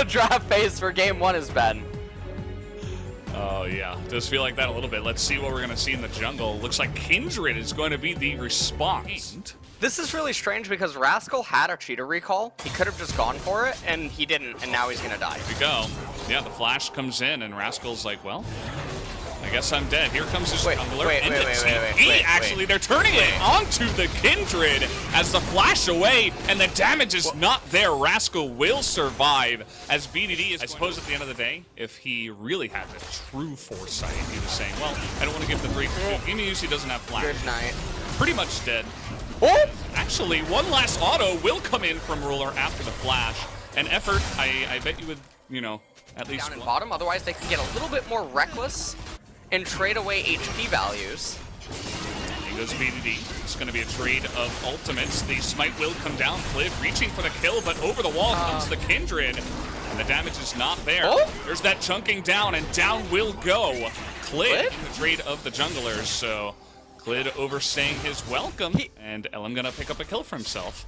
the draft phase for game 1 has been. Oh yeah, does feel like that a little bit. Let's see what we're gonna see in the jungle. Looks like Kindred is going to be the response. This is really strange because Rascal had a cheater recall. He could have just gone for it, and he didn't, and now he's gonna die. Here we go. Yeah, the flash comes in, and Rascal's like, well, I guess I'm dead. Here comes his jungler. They're turning it onto the Kindred as the flash away, and the damage is not there. Rascal will survive as BDD is, I suppose at the end of the day, if he really had the true foresight, he was saying, well, I don't want to give the 3 for 2. He doesn't have flash. Good night. Pretty much dead. Oh! Actually, one last auto will come in from Ruler after the flash. An effort, I bet you would, you know, at least down in bottom, otherwise they can get a little bit more reckless and trade away HP values. Here goes BDD. It's going to be a trade of ultimates. The smite will come down. Clid reaching for the kill, but over the wall comes the Kindred. And the damage is not there. Oh? There's that chunking down, and down will go Clid in the trade of the junglers. So Clid overstaying his welcome, and LM going to pick up a kill for himself.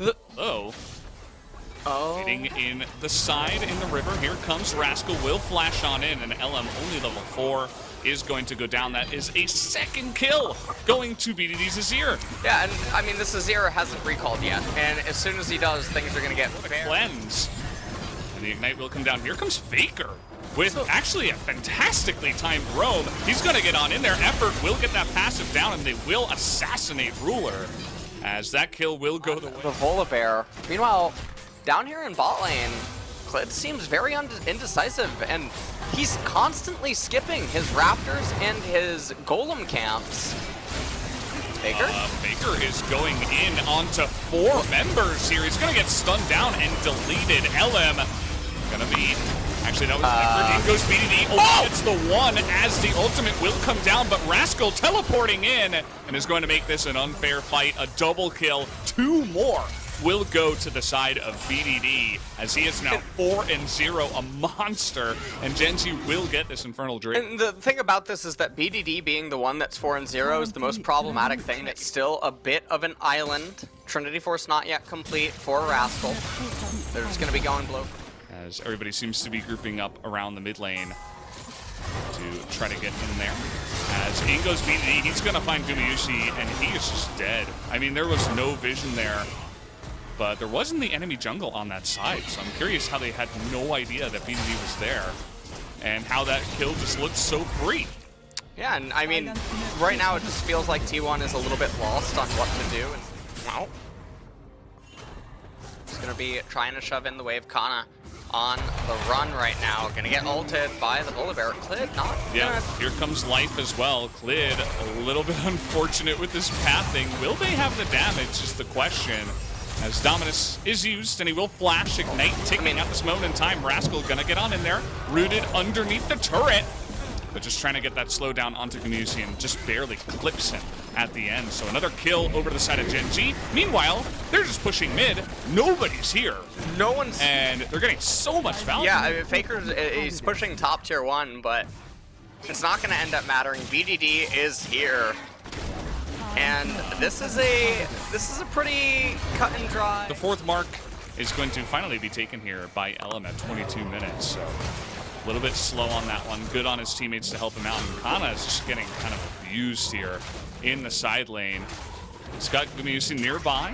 Hitting in the side in the river. Here comes Rascal, will flash on in, and LM only level 4 is going to go down. That is a second kill going to BDD's Azir. Yeah, and I mean, this Azir hasn't recalled yet, and as soon as he does, things are going to get cleanse. And the Ignite will come down. Here comes Faker with actually a fantastically timed roam. He's going to get on in there. Effort will get that passive down, and they will assassinate Ruler as that kill will go the way. The Volibear. Meanwhile, down here in bot lane, Clid seems very indecisive, and he's constantly skipping his Raptors and his Golem camps. Faker? Faker is going in onto 4 members here. He's going to get stunned down and deleted. LM going to be... Actually, that was Effort. In goes BDD. Oh, it's the 1 as the ultimate will come down, but Rascal teleporting in and is going to make this an unfair fight. A double kill. 2 more will go to the side of BDD as he is now 4-0, a monster, and Genji will get this Infernal Drake. And the thing about this is that BDD being the one that's 4-0 is the most problematic thing. It's still a bit of an island. Trinity Force not yet complete for Rascal. They're just going to be going blue. As everybody seems to be grouping up around the mid lane to try to get in there. As in goes BDD, he's going to find Gumayushi, and he is just dead. I mean, there was no vision there. But there wasn't the enemy jungle on that side, so I'm curious how they had no idea that BDD was there and how that kill just looked so free. Yeah, and I mean, right now it just feels like T1 is a little bit lost on what to do. And wow. Just going to be trying to shove in the wave. Kana on the run right now. Going to get ulted by the Volibear. Clid not. Yeah, here comes life as well. Clid a little bit unfortunate with this pathing. Will they have the damage is the question. As Dominus is used, and he will flash Ignite, ticking at this moment in time. Rascal gonna get on in there, rooted underneath the turret, but just trying to get that slowdown onto Gumayushi and just barely clips him at the end. So another kill over to the side of Genji. Meanwhile, they're just pushing mid. Nobody's here. No one's... And they're getting so much value. Yeah, I mean, Faker's he's pushing top tier 1, but it's not gonna end up mattering. BDD is here. And this is a pretty cut and dry. The 4th mark is going to finally be taken here by LM at 22 minutes. So a little bit slow on that one. Good on his teammates to help him out. And Kana is just getting kind of abused here in the side lane. He's got Gumayushi nearby.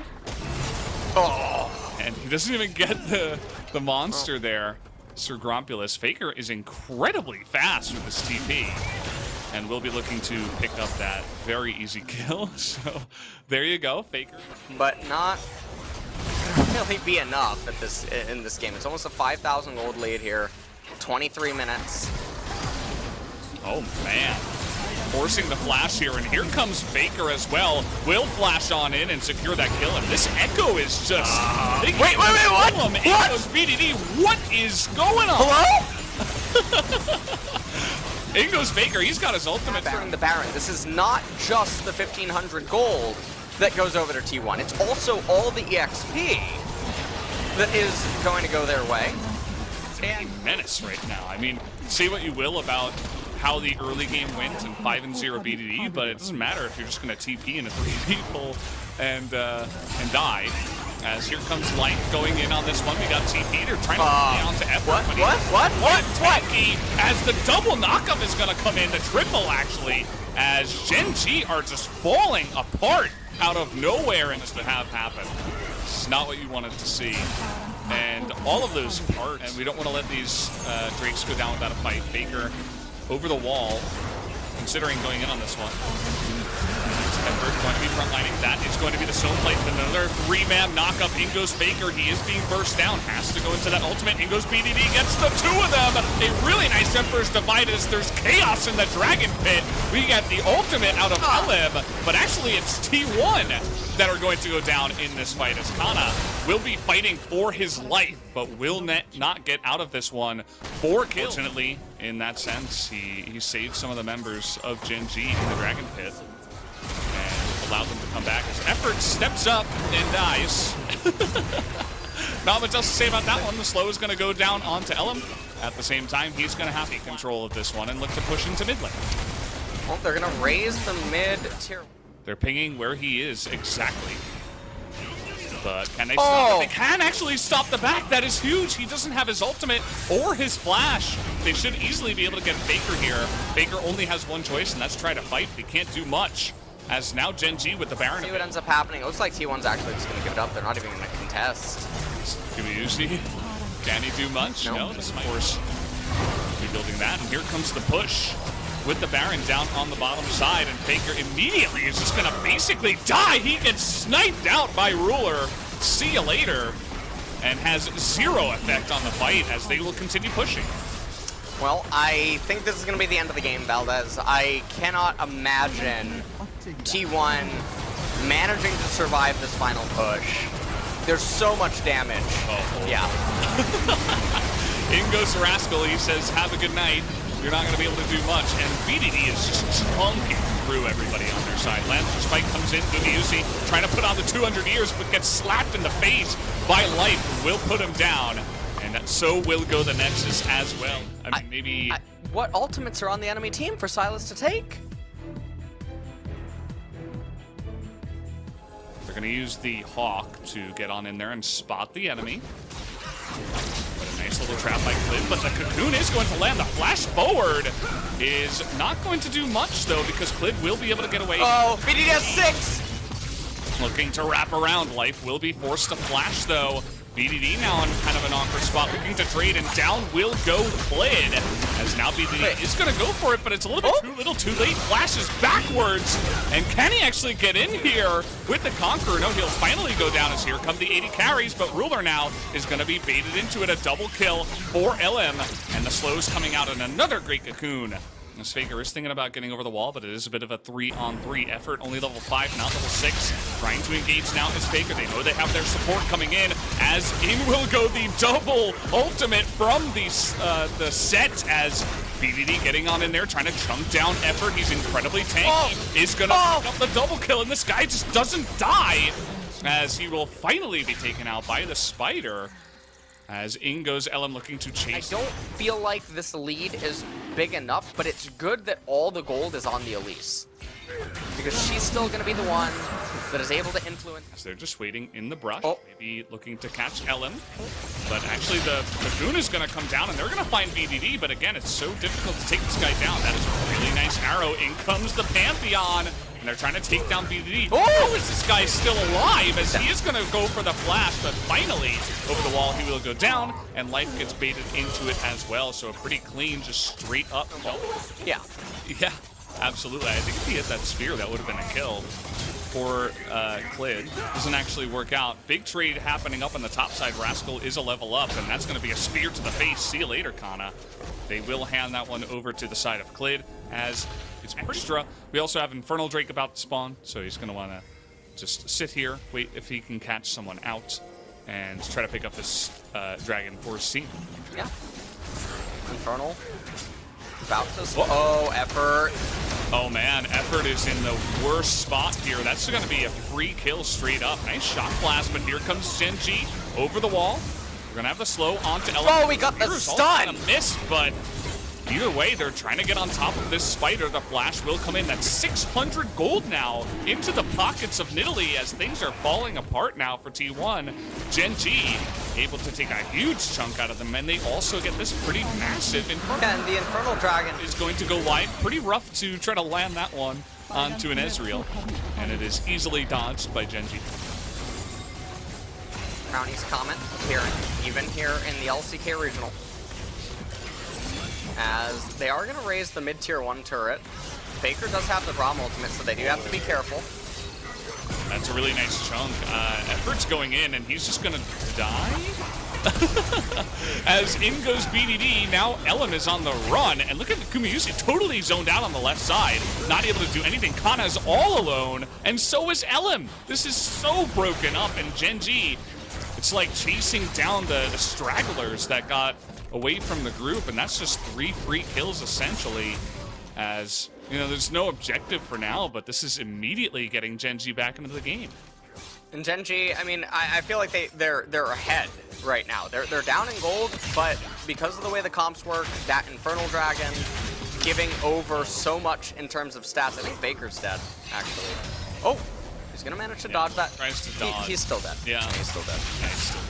Oh! And he doesn't even get the monster there. Sir Grompulus. Faker is incredibly fast with his TP. And we'll be looking to pick up that very easy kill. So there you go, Faker. But not really be enough at this in this game. It's almost a 5,000 gold lead here. 23 minutes. Oh man. Forcing the flash here, and here comes Faker as well. Will flash on in and secure that kill, and this Echo is just... wait, what? What? Echo's BDD, what is going on? Hello? In goes Faker, he's got his ultimate. During the Baron, this is not just the 1,500 gold that goes over to T1. It's also all the EXP that is going to go their way. It's a menace right now. I mean, say what you will about how the early game went in 5-0 BDD, but it doesn't matter if you're just going to TP into 3 people and die. As here comes Light going in on this one. We got TP. They're trying to play onto Effort. What? As the double knockup is going to come in, the triple actually, as Gen G are just falling apart out of nowhere and just to have happen. It's not what you wanted to see. And all of those parts, and we don't want to let these Drakes go down without a fight. Faker over the wall, considering going in on this one. Effort going to be frontlining. That is going to be the Stone Plate. Another 3-man knockup. In goes Faker. He is being burst down. Has to go into that ultimate. In goes BDD. Gets the two of them. A really nice Emperor's Divide as there's chaos in the Dragon Pit. We get the ultimate out of LM, but actually it's T1 that are going to go down in this fight as Kana will be fighting for his life, but will not get out of this one for kills. Fortunately, in that sense, he saved some of the members of Gen G in the Dragon Pit and allowed them to come back as Effort steps up and dies. Not much else to say about that one. The slow is going to go down onto Elam. At the same time, he's going to have to take control of this one and look to push into mid lane. Well, they're going to raise the mid-tier. They're pinging where he is exactly. But can they stop it? They can actually stop the back. That is huge. He doesn't have his ultimate or his flash. They should easily be able to get Faker here. Faker only has one choice, and that's try to fight. He can't do much. As now Gen G with the Baron. See what ends up happening. It looks like T1's actually just going to give it up. They're not even going to contest. Uzi, can he do much? No, this might, of course, be building that. And here comes the push with the Baron down on the bottom side, and Faker immediately is just going to basically die. He gets sniped out by Ruler. See you later. And has zero effect on the fight as they will continue pushing. Well, I think this is going to be the end of the game, Valdez. I cannot imagine T1 managing to survive this final push. There's so much damage. Yeah. In goes Rascal. He says, have a good night. You're not going to be able to do much. And BDD is just chunking through everybody on their side. Lancer's fight comes in. Uzi trying to put on the 200 years, but gets slapped in the face by Life, who will put him down. And so will go the Nexus as well. I mean, maybe... what ultimates are on the enemy team for Silas to take? They're going to use the Hawk to get on in there and spot the enemy. What a nice little trap by Clid, but the Cocoon is going to land. The flash forward is not going to do much, though, because Clid will be able to get away. Oh, BDD has 6! Looking to wrap around. Life will be forced to flash, though. BDD now in kind of an awkward spot, looking to trade, and down will go Clid. As now BDD is going to go for it, but it's a little bit too late. Flashes backwards, and can he actually get in here with the Conqueror? No, he'll finally go down as here come the 80 carries, but Ruler now is going to be baited into it. A double kill for LM, and the slow's coming out in another great Cocoon. As Faker is thinking about getting over the wall, but it is a bit of a 3-on-3 effort. Only level 5, not level 6. Trying to engage now is Faker. They know they have their support coming in, as in will go the double ultimate from the set, as BDD getting on in there, trying to chunk down Effort. He's incredibly tanky. Is going to pick up the double kill, and this guy just doesn't die, as he will finally be taken out by the Spider. As in goes Ellen looking to chase. I don't feel like this lead is big enough, but it's good that all the gold is on the Elise. Because she's still going to be the one that is able to influence. As they're just waiting in the brush, maybe looking to catch Ellen. But actually the Goon is going to come down, and they're going to find BDD, but again, it's so difficult to take this guy down. That is a really nice arrow. In comes the Pantheon. And they're trying to take down BDD. How is this guy still alive? As he is going to go for the flash, but finally, over the wall, he will go down, and Life gets baited into it as well. So a pretty clean, just straight up. Yeah. Yeah, absolutely. I think if he hit that spear, that would have been a kill for Clid. Doesn't actually work out. Big trade happening up on the top side. Rascal is a level up, and that's going to be a spear to the face. See you later, Kana. They will hand that one over to the side of Clid, as it's extra. We also have Infernal Drake about to spawn, so he's going to want to just sit here, wait if he can catch someone out, and try to pick up this dragon for C. Yeah. Infernal. About to Effort. Oh man, Effort is in the worst spot here. That's going to be a free kill straight up. Nice shot blast, but here comes Gen G over the wall. We're going to have the slow onto Ellen. Oh, we got the stun! Gonna miss, but either way, they're trying to get on top of this spider. The flash will come in. That's 600 gold now into the pockets of Nidalee as things are falling apart now for T1. Gen G able to take a huge chunk out of them, and they also get this pretty massive Infernal. Yeah, and the Infernal Dragon Is going to go wide. Pretty rough to try to land that one onto an Ezreal, and it is easily dodged by Gen G. Brownie's comment appearing even here in the LCK regional. As they are going to raise the mid-tier 1 turret. Faker does have the Braum ultimate, so they do have to be careful. That's a really nice chunk. Effort's going in, and he's just going to die? As in goes BDD, now Ellen is on the run, and look at Kumiyusi totally zoned out on the left side, not able to do anything. Kana's all alone, and so is Ellen. This is so broken up, and Gen G, it's like chasing down the stragglers that got away from the group, and that's just 3 free kills essentially. As you know, there's no objective for now, but this is immediately getting Gen G back into the game. And Gen G, I mean, I feel like they're ahead right now. They're down in gold, but because of the way the comps work, that Infernal Dragon giving over so much in terms of stats. I think Faker's dead, actually. Oh, he's gonna manage to dodge that. Tries to dodge. He's still dead. Yeah, he's still dead. Yeah, he's still dead.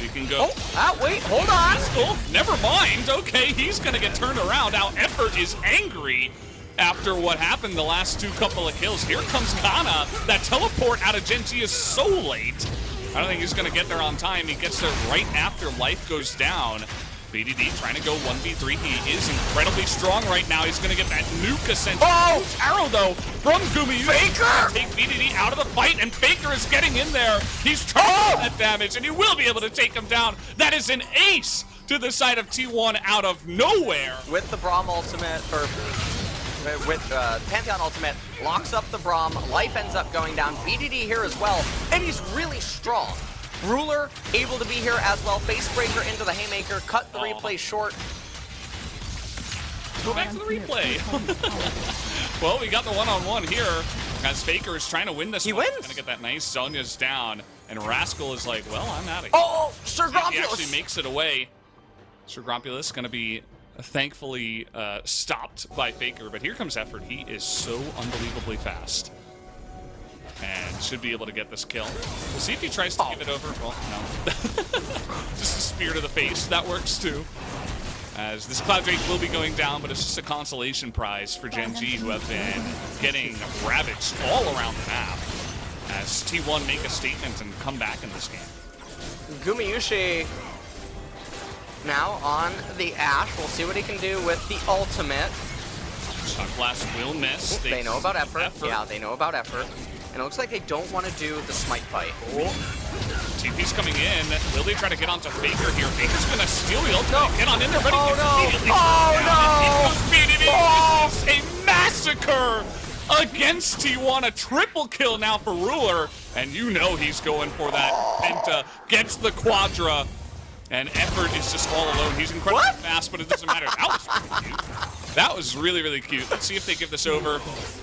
You can go. Oh, wait, hold on. Oh, never mind. Okay, he's gonna get turned around. Now Effort is angry after what happened the last couple of kills. Here comes Kana. That teleport out of Gen G is so late. I don't think he's gonna get there on time. He gets there right after life goes down. BDD trying to go 1v3. He is incredibly strong right now. He's gonna get that nuke ascension. Oh! Arrow though from Gumi. Faker! Take BDD out of the fight, and Faker is getting in there. He's trying that damage, and he will be able to take him down. That is an ace to the side of T1 out of nowhere. With the Braum ultimate, or with Pantheon ultimate, locks up the Braum. Life ends up going down. BDD here as well, and he's really strong. Ruler able to be here as well. Facebreaker into the Haymaker, cut the replay short. Go back to the replay. Well, we got the one-on-one here as Faker is trying to win this. He one. wins. Gonna get that nice Zonya's down, and Rascal is like, well, I'm out of here. Oh, Sir He Grompulus! actually makes it away. Sir Grompulus gonna be thankfully stopped by Faker, but here comes Effort. He is so unbelievably fast. And should be able to get this kill. We'll see if he tries to give it over. Well, no. Just a spear to the face. That works too. As this Cloud Drake will be going down, but it's just a consolation prize for Gen G, who have been getting ravaged all around the map. As T1 make a statement and come back in this game. Gumayushi now on the Ashe. We'll see what he can do with the ultimate. Shock Blast will miss. They know about effort. Yeah, they know about effort. And it looks like they don't want to do the smite fight. TP's coming in. Will they try to get onto Faker here? Faker's gonna steal the ultimate. Get on in there, but he gets immediately Oh, no! A massacre against T1. A triple kill now for Ruler. And you know he's going for that penta. Gets the quadra. And Effort is just all alone. He's incredibly fast, but it doesn't matter. That was really cute. That was really, really cute. Let's see if they give this over.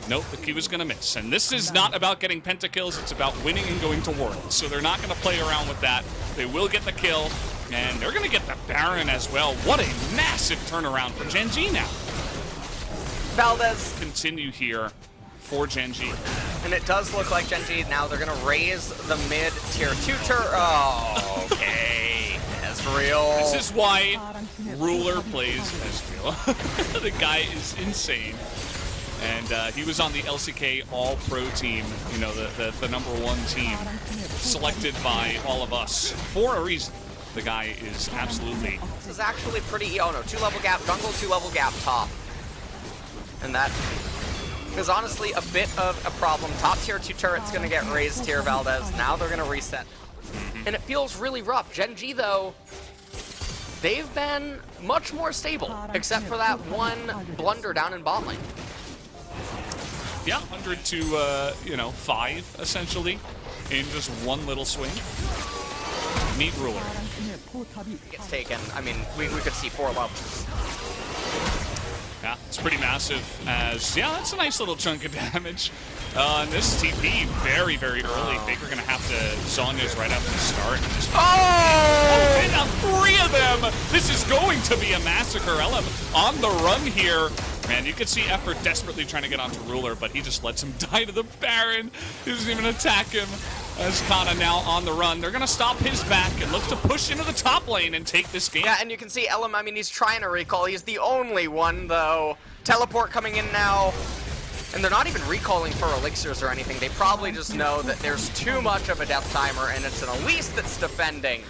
Nope, the Q is going to miss. And this is not about getting pentakills. It's about winning and going to Worlds. So they're not going to play around with that. They will get the kill. And they're going to get the Baron as well. What a massive turnaround for Gen G now. Valdez. Continue here for Gen G. And it does look like Gen G now they're going to raise the mid-tier 2 turret. Oh, okay. Ezreal. This is why Ruler plays Ezreal. The guy is insane. And he was on the LCK All-Pro team, you know, the #1 team, selected by all of us for a reason. The guy is absolutely... This is actually pretty... Oh, no. 2-level gap jungle, 2-level gap top. And that is honestly a bit of a problem. Top tier 2 turret's going to get raised here, Valdez. Now they're going to reset. And it feels really rough. Gen G, though, they've been much more stable, except for that one blunder down in bot lane. Yeah, 100 to, you know, 5, essentially, in just one little swing. Meet Ruler. Gets taken. I mean, we could see 4 levels. Yeah, it's pretty massive as, yeah, that's a nice little chunk of damage. And this TP very, very early. Faker gonna have to Zonya's right after the start. Oh! And now 3 of them! This is going to be a massacre. LM on the run here. Man, you can see Effort desperately trying to get onto Ruler, but he just lets him die to the Baron. He doesn't even attack him. As Kana now on the run. They're going to stop his back and look to push into the top lane and take this game. Yeah, and you can see LM, I mean, he's trying to recall. He's the only one, though. Teleport coming in now. And they're not even recalling for elixirs or anything. They probably just know that there's too much of a death timer, and it's an Elise that's defending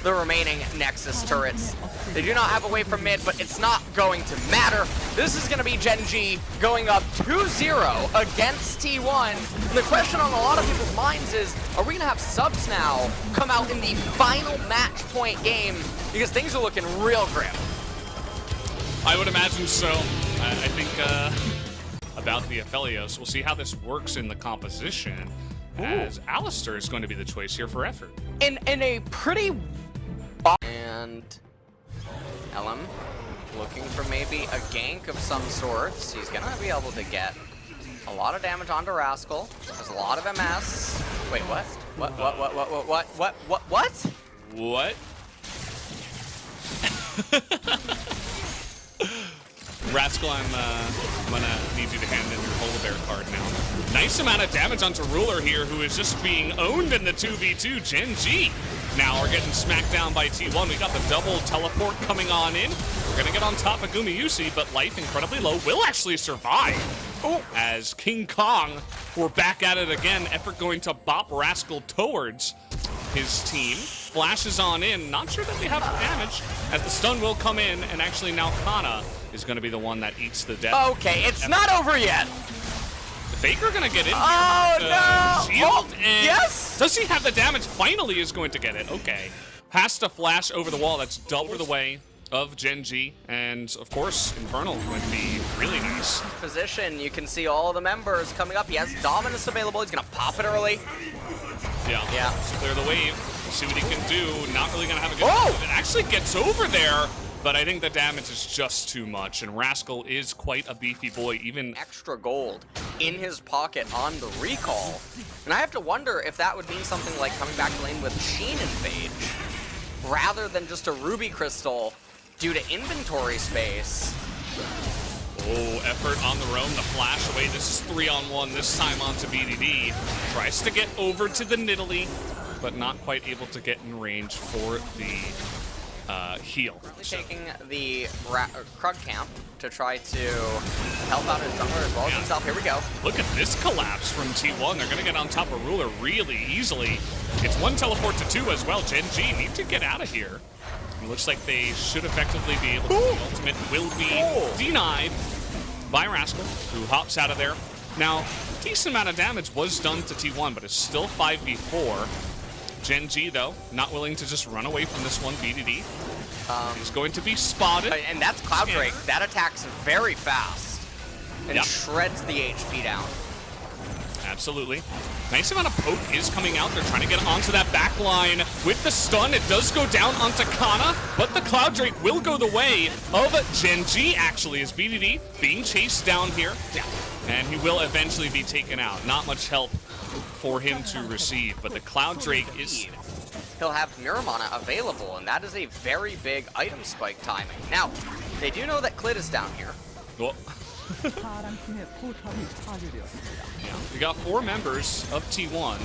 the remaining Nexus turrets. They do not have a way from mid, but it's not going to matter. This is going to be Gen G going up 2-0 against T1. And the question on a lot of people's minds is, are we going to have subs now come out in the final match point game? Because things are looking real grim. I would imagine so. I think about the Aphelios, we'll see how this works in the composition. As Alistar is going to be the choice here for Effort. In a pretty... And LM looking for maybe a gank of some sorts. He's gonna be able to get a lot of damage onto Rascal. There's a lot of MS. Wait, what? What? Rascal, I'm gonna need you to hand in your Polar Bear card now. Nice amount of damage onto Ruler here, who is just being owned in the 2v2. Gen G now are getting smacked down by T1. We got the double teleport coming on in. We're gonna get on top of Gumayusi, but life incredibly low. Will actually survive. As King Kong, we're back at it again. Effort going to bop Rascal towards his team. Flashes on in. Not sure that they have damage, as the stun will come in, and actually now Kana is going to be the one that eats the death. Okay, it's not over yet. The Faker going to get in. Oh, no. Shield, and yes. Does he have the damage? Finally is going to get it. Okay. Has to flash over the wall. That's double the way of Gen G. And, of course, Infernal would be really nice. Position, you can see all the members coming up. He has Dominus available. He's going to pop it early. Yeah. So clear the wave. We'll see what he can do. Not really going to have a good time. It actually gets over there. But I think the damage is just too much, and Rascal is quite a beefy boy, even extra gold in his pocket on the recall. And I have to wonder if that would mean something like coming back to lane with Sheen and Phage, rather than just a Ruby Crystal due to inventory space. Oh, Effort on the roam, the flash away. This is 3-on-1, this time onto BDD. Tries to get over to the Nidalee, but not quite able to get in range for the heal. Taking the Krug camp to try to help out his jungler as well as himself. Here we go. Look at this collapse from T1. They're going to get on top of Ruler really easily. It's 1 teleport to 2 as well. Gen G need to get out of here. It looks like they should effectively be able to. The ultimate will be denied by Rascal, who hops out of there. Now, decent amount of damage was done to T1, but it's still 5v4. Gen G, though, not willing to just run away from this one. BDD is going to be spotted. And that's Cloud Drake. That attacks very fast and shreds the HP down. Absolutely. Nice amount of poke is coming out. They're trying to get onto that back line with the stun. It does go down onto Kana, but the Cloud Drake will go the way of Gen G, actually, as BDD being chased down here. And he will eventually be taken out. Not much help for him to receive, but the Cloud Drake is... He'll have Miramana available, and that is a very big item spike timing. Now, they do know that Clit is down here. Well, we got 4 members of T1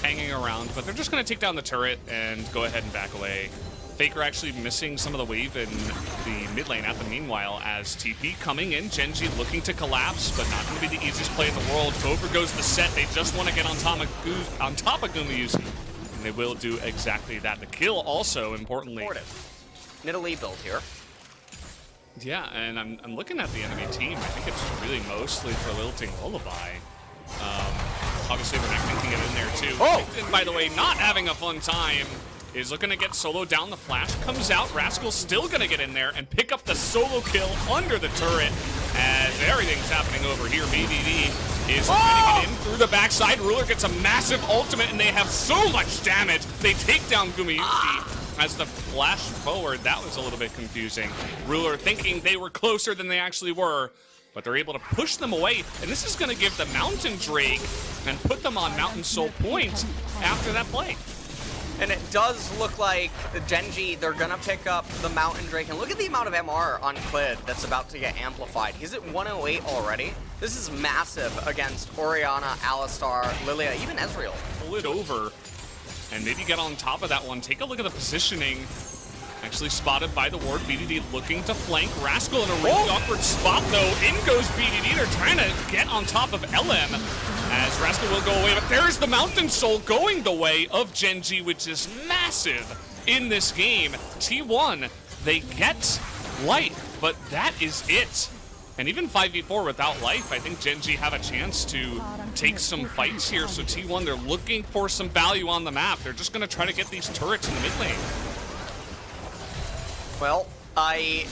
hanging around, but they're just going to take down the turret and go ahead and back away. Faker actually missing some of the wave in the mid lane at the meanwhile as TP coming in. Gen G looking to collapse, but not going to be the easiest play in the world. Over goes the set. They just want to get on top of Gumayusi, and they will do exactly that. The kill also, importantly. Nidalee build here. Yeah, and I'm looking at the enemy team. I think it's really mostly for Lilting Lullaby. Obviously, Renekton can get in there too. And by the way, not having a fun time. Is looking to get solo down. The flash comes out. Rascal's still going to get in there and pick up the solo kill under the turret as everything's happening over here. BDD is trying to get in through the backside. Ruler gets a massive ultimate, and they have so much damage. They take down Gumayusi. as the flash forward, that was a little bit confusing. Ruler thinking they were closer than they actually were, but they're able to push them away, and this is going to give the Mountain Drake and put them on Mountain Soul point after that play. And it does look like the Genji, they're going to pick up the Mountain Drake. And look at the amount of MR on Clid that's about to get amplified. He's at 108 already. This is massive against Orianna, Alistar, Lilia, even Ezreal. Pull it over and maybe get on top of that one. Take a look at the positioning. Actually spotted by the ward. BDD looking to flank. Rascal in a really awkward spot, though. In goes BDD. They're trying to get on top of LM as Rascal will go away. But there's the Mountain Soul going the way of Genji, which is massive in this game. T1, they get life, but that is it. And even 5v4 without life, I think Genji have a chance to take some fights here. So T1, they're looking for some value on the map. They're just going to try to get these turrets in the mid lane. Well, I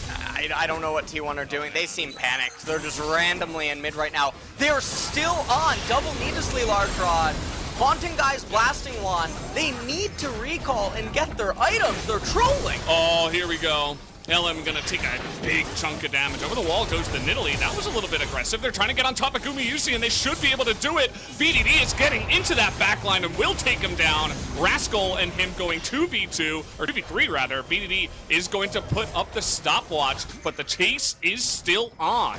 don't know what T1 are doing. They seem panicked. They're just randomly in mid right now. They're still on double needlessly large rod. Haunting guys blasting one. They need to recall and get their items. They're trolling. Oh, here we go. LM gonna take a big chunk of damage. Over the wall goes the Nidalee. That was a little bit aggressive. They're trying to get on top of Gumayusi, and they should be able to do it. BDD is getting into that backline and will take him down. Rascal and him going 2v2, or 2v3 rather. BDD is going to put up the stopwatch, but the chase is still on.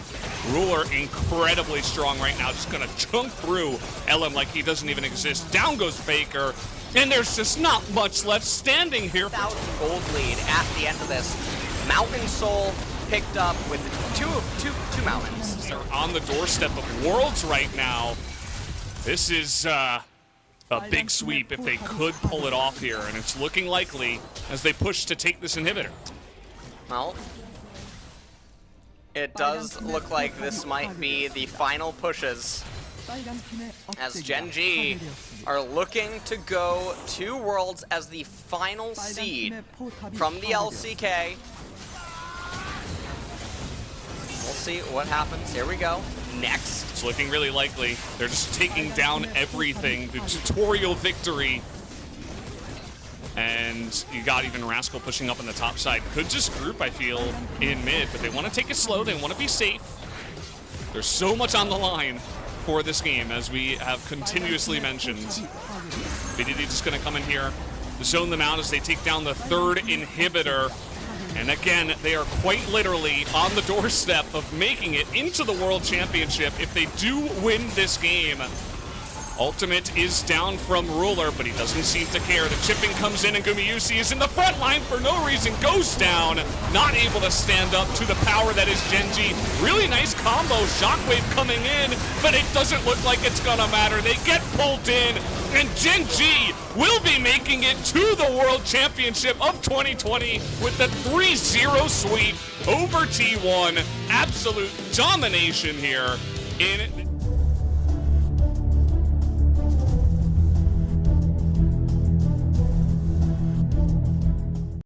Ruler incredibly strong right now, just gonna chunk through LM like he doesn't even exist. Down goes Faker, and there's just not much left standing here. 1,000 gold lead at the end of this. Mountain Soul picked up with two mountains. They're on the doorstep of Worlds right now. This is a big sweep if they could pull it off here, and it's looking likely as they push to take this inhibitor. Well, it does look like this might be the final pushes, as Genji are looking to go to Worlds as the final seed from the LCK. We'll see what happens. Here we go. Next. It's looking really likely. They're just taking down everything. The tutorial victory. And you got even Rascal pushing up on the top side. Could just group, I feel, in mid, but they want to take it slow. They want to be safe. There's so much on the line for this game, as we have continuously mentioned. BDD just going to come in here, zone them out as they take down the third inhibitor. And again, they are quite literally on the doorstep of making it into the World Championship if they do win this game. Ultimate is down from Ruler, but he doesn't seem to care. The chipping comes in, and Gumayusi is in the front line for no reason, goes down, not able to stand up to the power that is Genji. Really nice combo, Shockwave coming in, but it doesn't look like it's gonna matter. They get pulled in, and Genji will be making it to the World Championship of 2020 with the 3-0 sweep over T1. Absolute domination here in